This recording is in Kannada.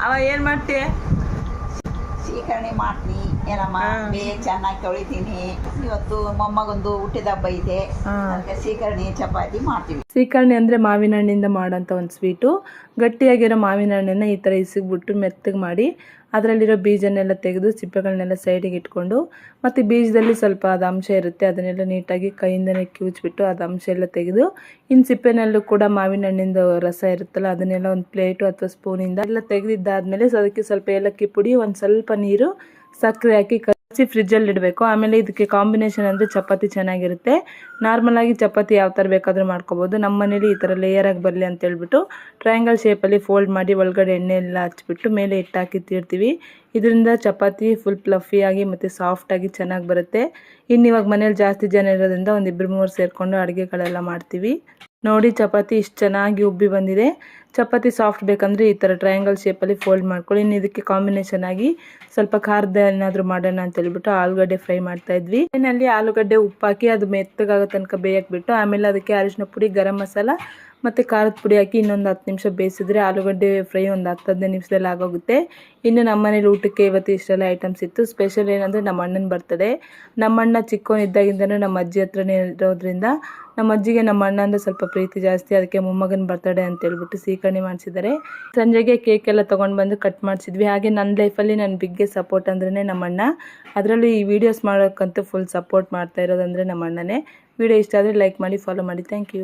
ಅವ ಏನು ಮಾಡ್ತೀಯ? ಸೀಕರಣೆ ಮಾಡ್ತೀನಿ ಏನಮ್ಮ, ಬೇಗ ಚೆನ್ನಾಗಿ ತೊಳಿತೀನಿ. ಇವತ್ತು ಮೊಮ್ಮಗೊಂದು ಹುಟ್ಟಿದ ಹಬ್ಬ ಇದೆ, ಅದಕ್ಕೆ ಸೀಕರಣೆ ಚಪಾತಿ ಮಾಡ್ತೀವಿ. ಸೀಕರಣೆ ಅಂದರೆ ಮಾವಿನ ಹಣ್ಣಿಂದ ಮಾಡೋಂಥ ಒಂದು ಸ್ವೀಟು. ಗಟ್ಟಿಯಾಗಿರೋ ಮಾವಿನ ಹಣ್ಣನ್ನು ಈ ಥರ ಇಸಿಗ್ಬಿಟ್ಟು ಮೆತ್ತಗೆ ಮಾಡಿ ಅದರಲ್ಲಿರೋ ಬೀಜನೆಲ್ಲ ತೆಗೆದು ಸಿಪ್ಪೆಗಳನ್ನೆಲ್ಲ ಸೈಡಿಗೆ ಇಟ್ಕೊಂಡು, ಮತ್ತು ಬೀಜದಲ್ಲಿ ಸ್ವಲ್ಪ ಅದು ಅಂಶ ಇರುತ್ತೆ, ಅದನ್ನೆಲ್ಲ ನೀಟಾಗಿ ಕೈಯಿಂದನೇ ಕಿವುಚ್ಬಿಟ್ಟು ಅದು ಅಂಶ ಎಲ್ಲ ತೆಗೆದು, ಇನ್ನು ಸಿಪ್ಪೆನಲ್ಲೂ ಕೂಡ ಮಾವಿನ ಹಣ್ಣಿಂದ ರಸ ಇರುತ್ತಲ್ಲ ಅದನ್ನೆಲ್ಲ ಒಂದು ಪ್ಲೇಟು ಅಥವಾ ಸ್ಪೂನಿಂದ ಎಲ್ಲ ತೆಗೆದಿದ್ದಾದಮೇಲೆ ಅದಕ್ಕೆ ಸ್ವಲ್ಪ ಏಲಕ್ಕಿ ಪುಡಿ, ಒಂದು ಸ್ವಲ್ಪ ನೀರು, ಸಕ್ಕರೆ ಹಾಕಿ ಕಲಸಿ ಫ್ರಿಜ್ಜಲ್ಲಿ ಇಡಬೇಕು. ಆಮೇಲೆ ಇದಕ್ಕೆ ಕಾಂಬಿನೇಷನ್ ಅಂದರೆ ಚಪಾತಿ ಚೆನ್ನಾಗಿರುತ್ತೆ. ನಾರ್ಮಲಾಗಿ ಚಪಾತಿ ಯಾವ ಥರ ಬೇಕಾದರೂ ಮಾಡ್ಕೋಬೋದು. ನಮ್ಮ ಮನೇಲಿ ಈ ಥರ ಲೇಯರಾಗಿ ಬರಲಿ ಅಂತೇಳ್ಬಿಟ್ಟು ಟ್ರಯಾಂಗಲ್ ಶೇಪಲ್ಲಿ ಫೋಲ್ಡ್ ಮಾಡಿ ಒಳಗಡೆ ಎಣ್ಣೆ ಎಲ್ಲ ಹಚ್ಬಿಟ್ಟು ಮೇಲೆ ಇಟ್ಟಾಕಿ ತೀರ್ತೀವಿ. ಇದರಿಂದ ಚಪಾತಿ ಫುಲ್ ಫ್ಲಫಿಯಾಗಿ ಮತ್ತು ಸಾಫ್ಟಾಗಿ ಚೆನ್ನಾಗಿ ಬರುತ್ತೆ. ಇನ್ನು ಇವಾಗ ಮನೇಲಿ ಜಾಸ್ತಿ ಜನ ಇರೋದ್ರಿಂದ ಒಂದು 2-3 ಸೇರಿಕೊಂಡು ಅಡುಗೆಗಳೆಲ್ಲ ಮಾಡ್ತೀವಿ. ನೋಡಿ ಚಪಾತಿ ಇಷ್ಟು ಚೆನ್ನಾಗಿ ಉಬ್ಬಿ ಬಂದಿದೆ. ಚಪಾತಿ ಸಾಫ್ಟ್ ಬೇಕಂದರೆ ಈ ಥರ ಟ್ರಯಾಂಗಲ್ ಶೇಪಲ್ಲಿ ಫೋಲ್ಡ್ ಮಾಡ್ಕೊಳ್ಳಿ. ಇನ್ನು ಇದಕ್ಕೆ ಕಾಂಬಿನೇಷನ್ ಆಗಿ ಸ್ವಲ್ಪ ಖಾರದ ಏನಾದರೂ ಮಾಡೋಣ ಅಂತ ಹೇಳ್ಬಿಟ್ಟು ಆಲೂಗಡ್ಡೆ ಫ್ರೈ ಮಾಡ್ತಾಯಿದ್ವಿ. ಎಣ್ಣೆಯಲ್ಲಿ ಆಲೂಗಡ್ಡೆ ಉಪ್ಪಾಕಿ ಅದು ಮೆತ್ತಗಾಗೋ ತನಕ ಬೇಯಕ್ಕೆ ಬಿಟ್ಟು, ಆಮೇಲೆ ಅದಕ್ಕೆ ಅರಿಶಿನ ಪುಡಿ, ಗರಂ ಮಸಾಲ ಮತ್ತು ಖಾರದ ಪುಡಿ ಹಾಕಿ ಇನ್ನೊಂದು 10 ನಿಮಿಷ ಬೇಯಿಸಿದ್ರೆ ಆಲೂಗಡ್ಡೆ ಫ್ರೈ ಒಂದು 10-15 ನಿಮಿಷದಲ್ಲಿ ಆಗೋಗುತ್ತೆ. ಇನ್ನು ನಮ್ಮ ಮನೇಲಿ ಊಟಕ್ಕೆ ಇವತ್ತು ಇಷ್ಟೆಲ್ಲ ಐಟಮ್ಸ್ ಇತ್ತು. ಸ್ಪೆಷಲ್ ಏನಂದರೆ ನಮ್ಮ ಅಣ್ಣನ ಬರ್ತಡೇ. ನಮ್ಮ ಅಣ್ಣ ಚಿಕ್ಕವನಿದ್ದಾಗಿಂದನೂ ನಮ್ಮ ಅಜ್ಜಿ ಹತ್ರನೇ ಇರೋದ್ರಿಂದ ನಮ್ಮ ಅಜ್ಜಿಗೆ ನಮ್ಮ ಅಣ್ಣ ಅಂದರೆ ಸ್ವಲ್ಪ ಪ್ರೀತಿ ಜಾಸ್ತಿ. ಅದಕ್ಕೆ ಮೊಮ್ಮಗನ ಬರ್ತಡೇ ಅಂತೇಳ್ಬಿಟ್ಟು ಸೀಕರಣೆ ಮಾಡಿಸಿದ್ದಾರೆ. ಸಂಜೆಗೆ ಕೇಕ್ ಎಲ್ಲ ತೊಗೊಂಡು ಬಂದು ಕಟ್ ಮಾಡಿಸಿದ್ವಿ. ಹಾಗೆ ನನ್ನ ಲೈಫಲ್ಲಿ ನನ್ನ ಬಿಗ್ಗೆಸ್ಟ್ ಸಪೋರ್ಟ್ ಅಂದ್ರೇ ನಮ್ಮ ಅಣ್ಣ. ಅದರಲ್ಲೂ ಈ ವಿಡಿಯೋಸ್ ಮಾಡೋಕ್ಕಂತೂ ಫುಲ್ ಸಪೋರ್ಟ್ ಮಾಡ್ತಾ ಇರೋದಂದರೆ ನಮ್ಮ ಅಣ್ಣನೇ. ವಿಡಿಯೋ ಇಷ್ಟ ಆದರೆ ಲೈಕ್ ಮಾಡಿ, ಫಾಲೋ ಮಾಡಿ. Thank you.